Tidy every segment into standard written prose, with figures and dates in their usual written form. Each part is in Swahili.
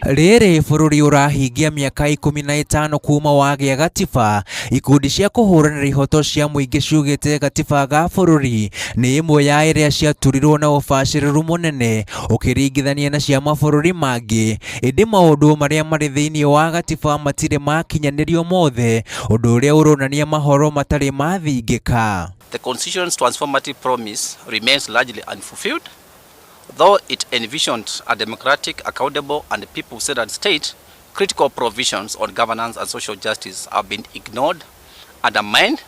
Rĩrĩ bũrũri ũrahingia mĩaka 15 kuma wagĩa gatiba, ikundi cia kũhũranĩra ihooto cia mũingĩ ciugĩte gatiba ga bũrũri nĩ ĩmwe ya ĩrĩa ciaturirwo na ũbacĩrĩru mũnene ũkĩringithania na cia mabũrũri mangĩ, ĩndĩ maũndũ marĩa marĩ thĩinĩ wa gatiba matirĩ makinyanĩrio mothe, ũndũ ũrĩa ũronania mahoro matarĩ mathingĩka. The Constitution's transformative promise remains largely unfulfilled, though it envisioned a democratic, accountable, and people-centered state. Critical provisions on governance and social justice have been ignored, undermined,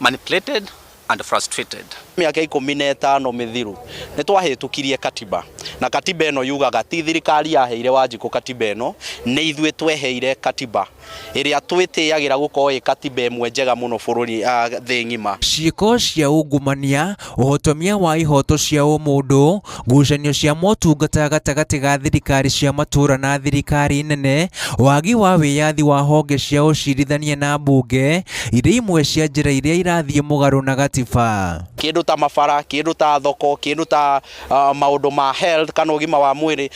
manipulated, and frustrated. Mĩaka 15 mĩthiru nĩ twahĩtũkirie katiba, na katiba ĩno yugaga ti thirikari yaheire Wanjikũ katiba ĩno, nĩ ithuĩ tweheire katiba ĩrĩa twĩtĩagĩra gũkorwo ĩ katiba ĩmwe njega mũno bũrũri thĩ ng'ima. Ciĩko cia ungumania, ũhotomia wa ihooto cia ũmũndũ, ngucanio cia motungata gatagatĩ ga thirikari cia matũũra na thirikari nene, wagi wa wĩyathi wa honge cia ũcirithania na mbunge, irĩ imwe cia njĩra iria irathiĩ mũgarũ na gatiba. Kĩndũ ta mabara, kĩndũ ta thoko, kĩndũ ta maũndũ ma health kana ũgima wa mwĩrĩ,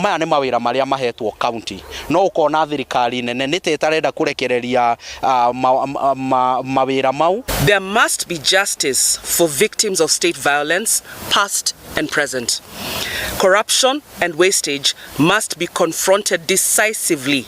maya nĩ mawĩra marĩa mahetwo county. No ũkona thirikari nene nĩ tetarenda kũrekereria mawĩra mau. There must be justice for victims of state violence, past and present. Corruption and wastage must be confronted decisively,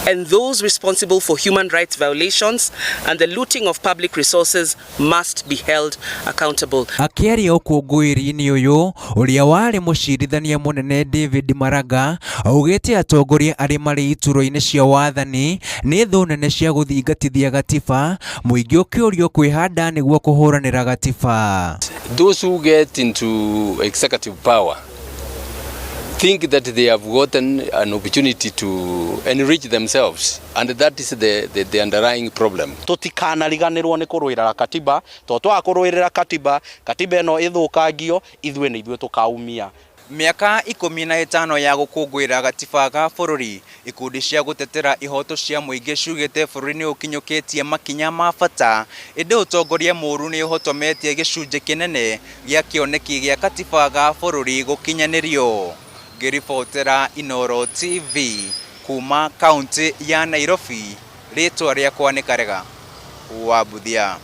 and those responsible for human rights violations and the looting of public resources must be held accountable. Akĩaria ũkũngũĩri-inĩ ũyũ, ũrĩa warĩ mũcirithania mũnene David Maraga, augĩte atongoria arĩ marĩ iturwa-inĩ cia wathani nĩ thũ nene cia gũthingatithia gatiba, mũingĩ ũkĩũrio kwĩhanda nĩguo kũhũranĩra gatiba. Those who get into executive power think that they have gotten an opportunity to enrich themselves, and that is the underlying problem. Tutikanariganĩrwo nĩ kũrũĩrĩra katiba, twaga kũrũĩrĩra katiba, katiba ĩno ĩthũkangio, ithuĩ nĩ ithuĩ tũkaumia. Mĩaka 15 ya gũkũngũĩra gatiba ga bũrũri, ikundi cia gũtetera ihooto cia mũingĩ ciugĩte bũrũri nĩ ũkinyũkĩtie makinya ma bata, ĩndĩ ũtongoria mũũru nĩ ũhotometie gĩcunjĩ kĩnene gĩa kĩoneki gĩa gatiba ga bũrũri gũkinyanĩrio. Ngĩribotera Inooro TV kuma kaunti ya Nairobi, rĩtwa rĩakwa nĩ Karega wa Buthia.